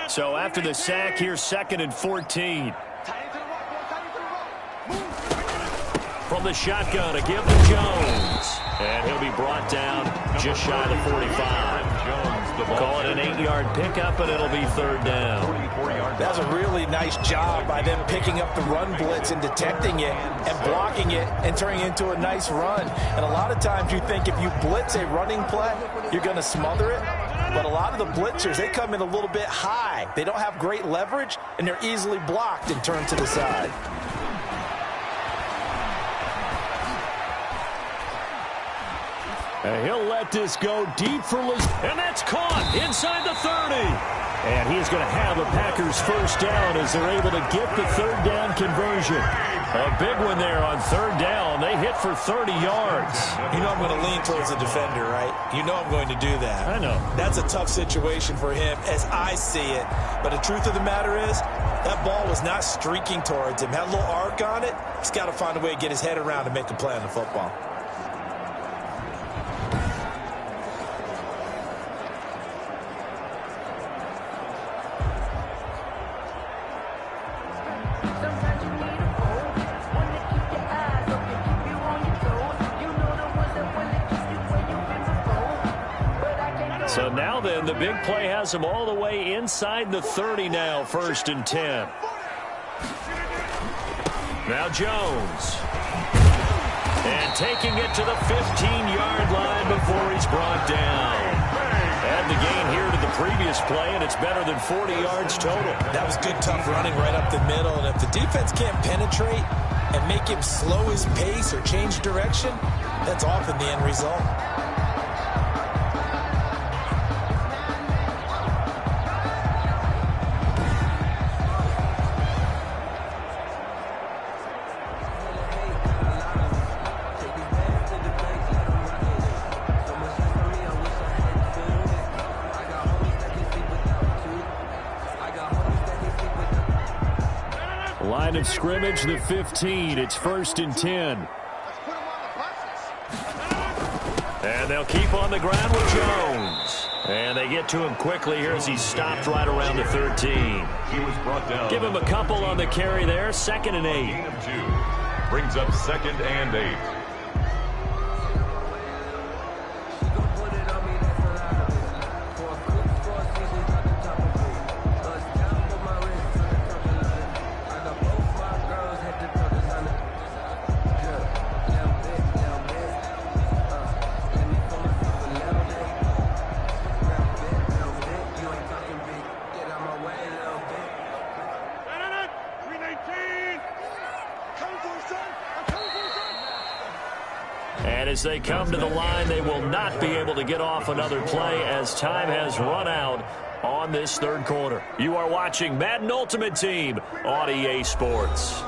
Speaker 1: So after the sack, here's 2nd and 14. From the shotgun, a give to Jones. And he'll be brought down just shy of the 45. Call it an 8-yard pickup, and it'll be 3rd down.
Speaker 3: That was a really nice job by them picking up the run blitz and detecting it and blocking it and turning it into a nice run. And a lot of times you think if you blitz a running play, you're going to smother it. But a lot of the blitzers, they come in a little bit high. They don't have great leverage, and they're easily blocked and turned to the side.
Speaker 1: And he'll let this go deep for Liz. And that's caught inside the 30. And he's going to have a Packers first down as they're able to get the 3rd down conversion. A big one there on 3rd down. They hit for 30 yards.
Speaker 3: You know I'm going to lean towards the defender, right? You know I'm going to do that.
Speaker 1: I know.
Speaker 3: That's a tough situation for him as I see it. But the truth of the matter is, that ball was not streaking towards him. Had a little arc on it. He's got to find a way to get his head around and make a play on the football.
Speaker 1: So now then, the big play has him all the way inside the 30 now, 1st and 10. Now Jones. And taking it to the 15-yard line before he's brought down. Add the gain here to the previous play, and it's better than 40 yards total.
Speaker 3: That was good, tough running right up the middle. And if the defense can't penetrate and make him slow his pace or change direction, that's often the end result.
Speaker 1: Line of scrimmage, the 15. It's 1st and 10. And they'll keep on the ground with Jones. And they get to him quickly here as he's stopped right around the 13.
Speaker 2: He was brought down.
Speaker 1: Give him a couple on the carry there. 2nd and 8.
Speaker 2: Gain of 2. Brings up 2nd and 8.
Speaker 1: And as they come to the line, they will not be able to get off another play as time has run out on this 3rd quarter. You are watching Madden Ultimate Team on EA Sports.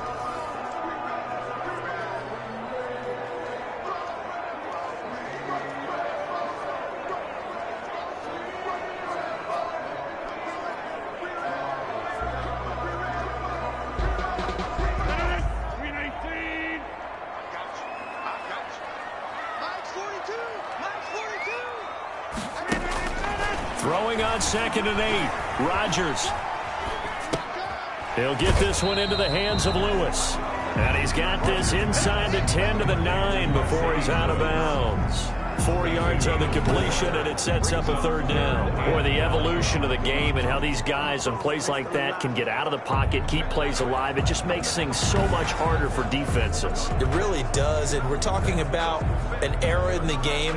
Speaker 1: Throwing on 2nd and 8. Rodgers. He'll get this one into the hands of Lewis. And he's got this inside the 10 to the 9 before he's out of bounds. 4 yards on the completion, and it sets up a 3rd down. Boy, the evolution of the game and how these guys on plays like that can get out of the pocket, keep plays alive, it just makes things so much harder for defenses.
Speaker 3: It really does, and we're talking about an era in the game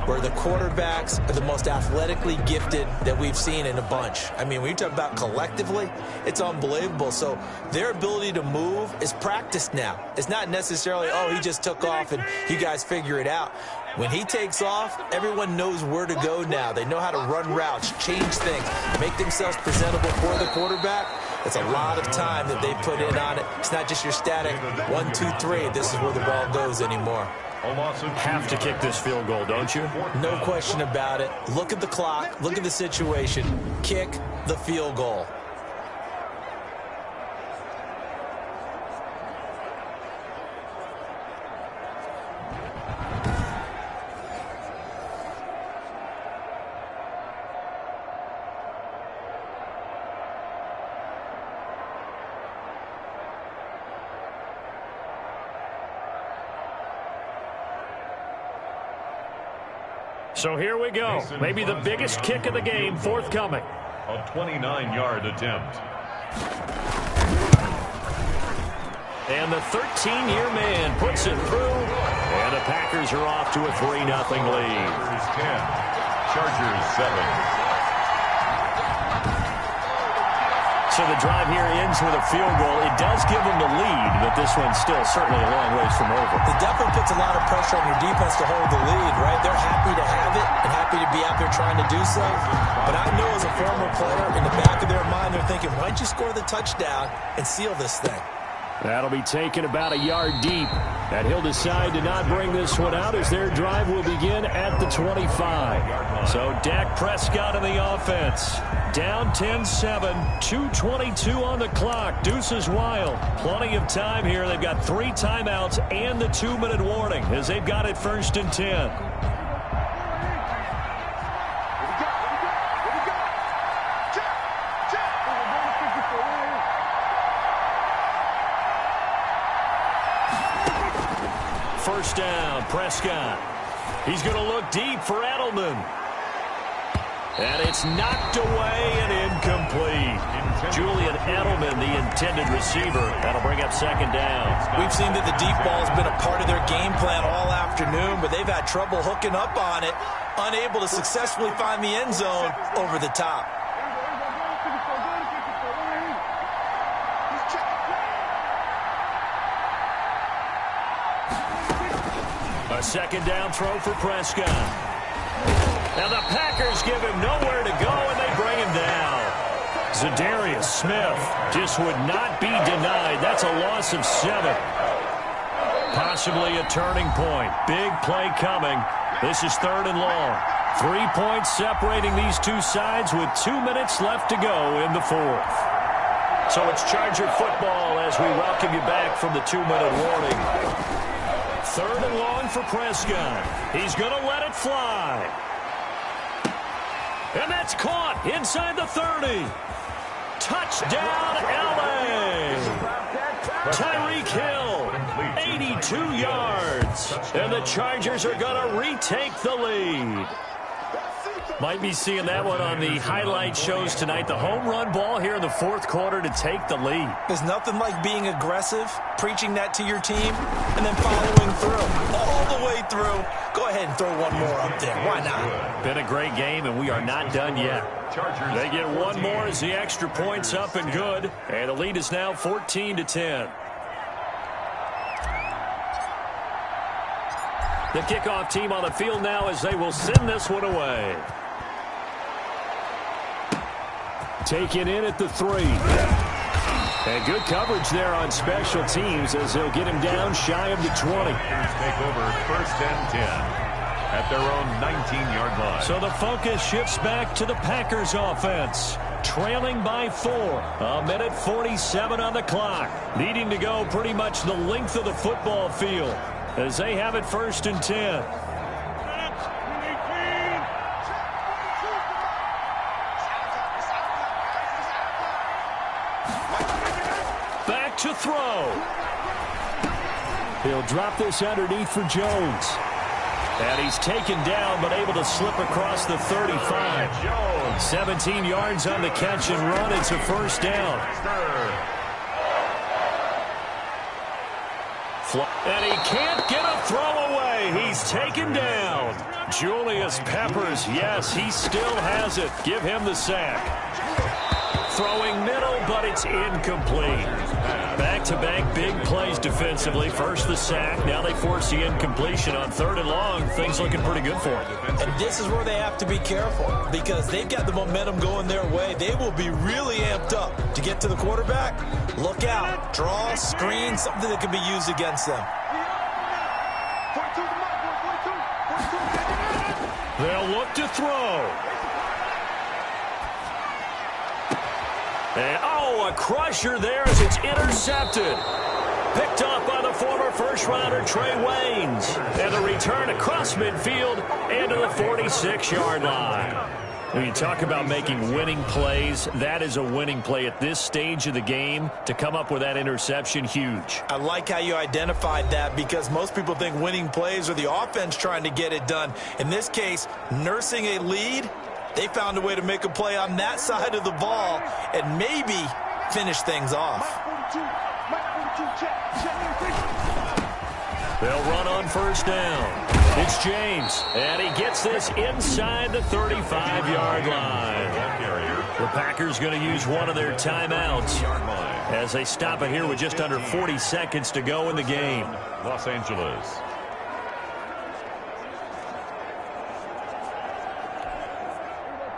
Speaker 3: where the quarterbacks are the most athletically gifted that we've seen in a bunch. I mean, when you talk about collectively, it's unbelievable. So their ability to move is practiced now. It's not necessarily, oh, he just took off and you guys figure it out. When he takes off, everyone knows where to go now. They know how to run routes, change things, make themselves presentable for the quarterback. It's a lot of time that they put in on it. It's not just your static 1, 2, 3. This is where the ball goes anymore.
Speaker 1: Have to kick this field goal, don't you?
Speaker 3: No question about it. Look at the clock. Look at the situation. Kick the field goal.
Speaker 1: So here we go. Maybe the biggest kick of the game forthcoming.
Speaker 2: A 29-yard attempt.
Speaker 1: And the 13-year man puts it through. And the Packers are off to a 3-0 lead.
Speaker 2: Packers 10. Chargers 7.
Speaker 1: So the drive here ends with a field goal. It does give them the lead, but this one's still certainly a long ways from over.
Speaker 3: It definitely puts a lot of pressure on your defense to hold the lead, right? They're happy to have it and happy to be out there trying to do so. But I know as a former player, in the back of their mind, they're thinking, why don't you score the touchdown and seal this thing?
Speaker 7: That'll be taken about a yard deep. And he'll decide to not bring this one out as their drive will begin at the 25.
Speaker 1: So Dak Prescott in the offense. Down 10-7, 2:22 on the clock. Deuce is wild. Plenty of time here. They've got 3 timeouts and the 2-minute warning as they've got it 1st and 10. First down, Prescott. He's going to look deep for Edelman. And it's knocked away and incomplete. Julian Edelman, the intended receiver. That'll bring up 2nd down.
Speaker 3: We've seen that the deep ball's been a part of their game plan all afternoon, but they've had trouble hooking up on it, unable to successfully find the end zone over the top.
Speaker 1: A 2nd down throw for Prescott. Now the Packers give him nowhere to go, and they bring him down. Zadarius Smith just would not be denied. That's a loss of 7. Possibly a turning point. Big play coming. This is 3rd and long. 3 points separating these two sides with 2 minutes left to go in the 4th. So it's Charger football as we welcome you back from the 2-minute warning. 3rd and long for Prescott. He's going to let it fly. And that's caught inside the 30. Touchdown, L.A. Tyreek Hill, 82 yards. And the Chargers are going to retake the lead. Might be seeing that one on the highlight shows tonight. The home run ball here in the 4th quarter to take the lead.
Speaker 3: There's nothing like being aggressive, preaching that to your team, and then following through, all the way through. Go ahead and throw one more up there. Why not?
Speaker 1: Been a great game, and we are not done yet. They get one more as the extra point's up and good, and the lead is now 14-10. The kickoff team on the field now as they will send this one away.
Speaker 7: Taken in at the 3. And good coverage there on special teams as they'll get him down shy of the 20.
Speaker 2: Take over 1st and 10 at their own 19-yard line.
Speaker 1: So the focus shifts back to the Packers offense. Trailing by 4. 1:47 on the clock. Needing to go pretty much the length of the football field as they have it 1st and 10.
Speaker 7: look to throw. He'll drop this underneath for Jones. And he's taken down, but able to slip across the 35. 17 yards on the catch and run. It's a first down. And he can't get a throw away. He's taken down. Julius Peppers, yes, he still has it. Give him the sack. Throwing middle, but it's incomplete. Back-to-back big plays defensively. First the sack, now they force the incompletion on 3rd and long. Things looking pretty good for them.
Speaker 3: And this is where they have to be careful because they've got the momentum going their way. They will be really amped up to get to the quarterback. Look out. Draw, screen, something that can be used against them.
Speaker 7: They'll look to throw. And, a crusher there as it's intercepted. Picked off by the former first-rounder Trey Waynes. And the return across midfield and to the 46-yard line. When you talk about making winning plays, that is a winning play at this stage of the game. To come up with that interception, huge.
Speaker 3: I like how you identified that because most people think winning plays are the offense trying to get it done. In this case, nursing a lead, they found a way to make a play on that side of the ball and maybe finish things off.
Speaker 7: They'll run on first down. It's James, and he gets this inside the 35-yard line. The Packers going to use one of their timeouts as they stop it here with just under 40 seconds to go in the game.
Speaker 2: Los Angeles.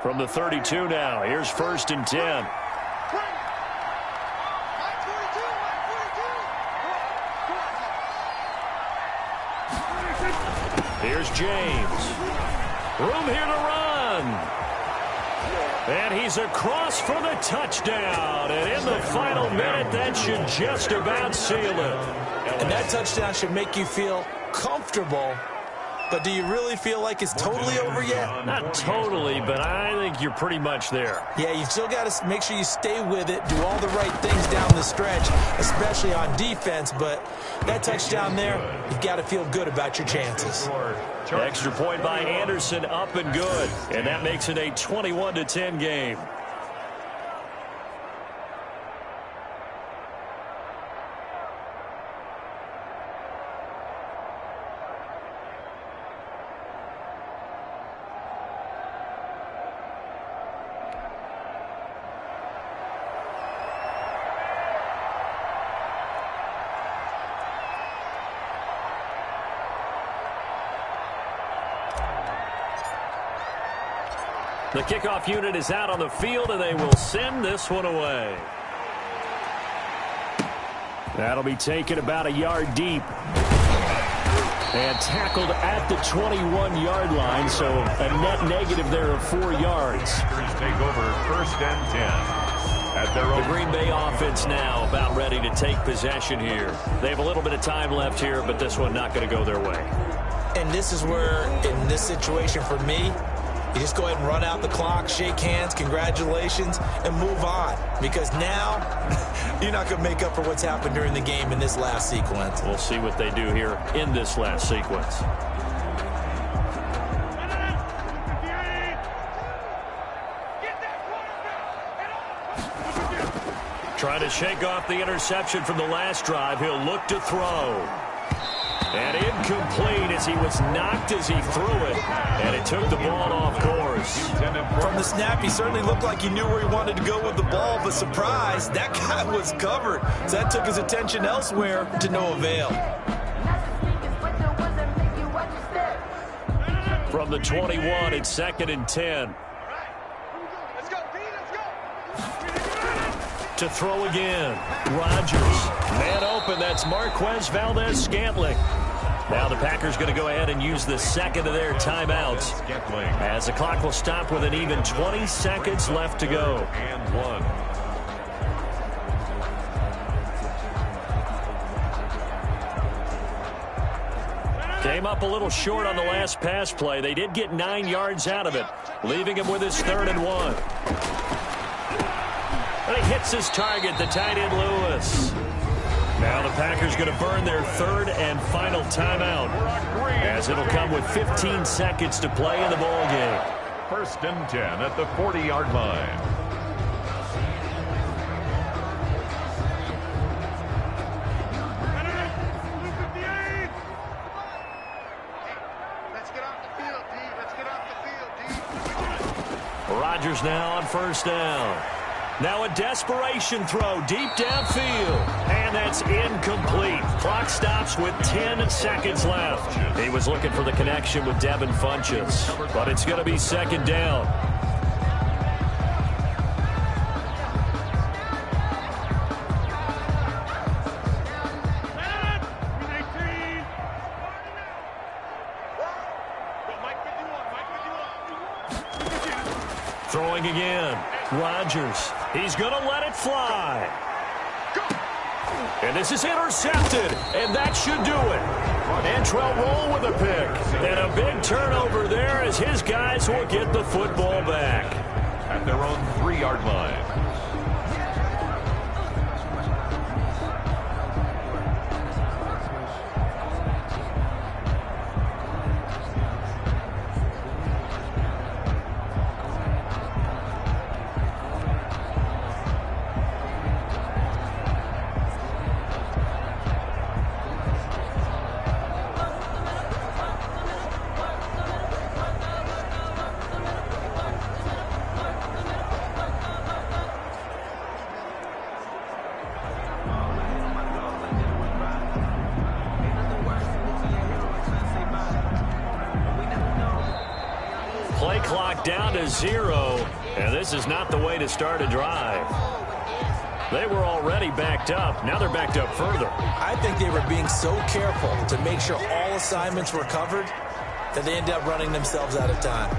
Speaker 7: From the 32 now, here's 1st and 10. Here's James. Room here to run. And he's across for the touchdown. And in the final minute, that should just about seal it.
Speaker 3: And that touchdown should make you feel comfortable. But do you really feel like it's totally over yet?
Speaker 7: Not totally, but I think you're pretty much there.
Speaker 3: Yeah, you've still got to make sure you stay with it, do all the right things down the stretch, especially on defense. But that touchdown there, you've got to feel good about your chances.
Speaker 7: Extra point by Anderson, up and good. And that makes it a 21-10 game. The kickoff unit is out on the field, and they will send this one away. That'll be taken about a yard deep. And tackled at the 21-yard line, so a net negative there of 4 yards.
Speaker 2: Take over 1st and 10. At their own.
Speaker 7: The Green Bay offense now about ready to take possession here. They have a little bit of time left here, but this one not going to go their way.
Speaker 3: And this is where, in this situation for me, you just go ahead and run out the clock, shake hands, congratulations, and move on. Because now, you're not going to make up for what's happened during the game in this last sequence.
Speaker 7: We'll see what they do here in this last sequence. Trying to shake off the interception from the last drive. He'll look to throw. And incomplete as he was knocked as he threw it. And it took the ball off course.
Speaker 3: From the snap, he certainly looked like he knew where he wanted to go with the ball, but surprise, that guy was covered. So that took his attention elsewhere to no avail.
Speaker 7: From the 21, it's 2nd and 10. To throw again. Rodgers. Man open. That's Marquez Valdez-Scantling. Now the Packers going to go ahead and use the second of their timeouts as the clock will stop with an even 20 seconds left to go.
Speaker 2: And 1.
Speaker 7: Came up a little short on the last pass play. They did get 9 yards out of it, leaving him with his 3rd and 1. And he hits his target, the tight end Lewis.
Speaker 1: Now the Packers going to burn their third and final timeout, as it'll come with 15 seconds to play in the ball game.
Speaker 2: 1st and 10 at the 40-yard line.
Speaker 1: Rodgers now on 1st down. Now a desperation throw deep downfield. And that's incomplete. Clock stops with 10 seconds left. He was looking for the connection with Devin Funchess, but it's going to be 2nd down. Throwing again. Rodgers. He's going to let it fly. And this is intercepted. And that should do it. Antrell Roll with a pick. And a big turnover there as his guys will get the football back.
Speaker 2: At their own 3-yard line.
Speaker 1: Play clock down to 0, and this is not the way to start a drive. They were already backed up. Now they're backed up further.
Speaker 3: I think they were being so careful to make sure all assignments were covered that they ended up running themselves out of time.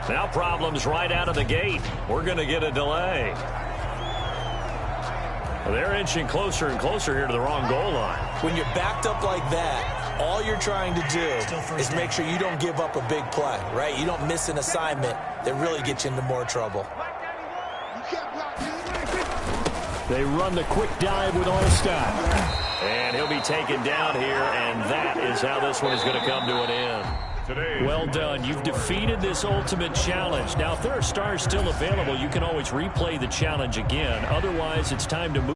Speaker 1: Now problems right out of the gate. We're going to get a delay. They're inching closer and closer here to the wrong goal line.
Speaker 3: When you're backed up like that, all you're trying to do is make sure you don't give up a big play, right? You don't miss an assignment that really gets you into more trouble.
Speaker 1: They run the quick dive with Allstott. And he'll be taken down here, and that is how this one is going to come to an end. Well done. You've defeated this ultimate challenge. Now, if there are stars still available, you can always replay the challenge again. Otherwise, it's time to move.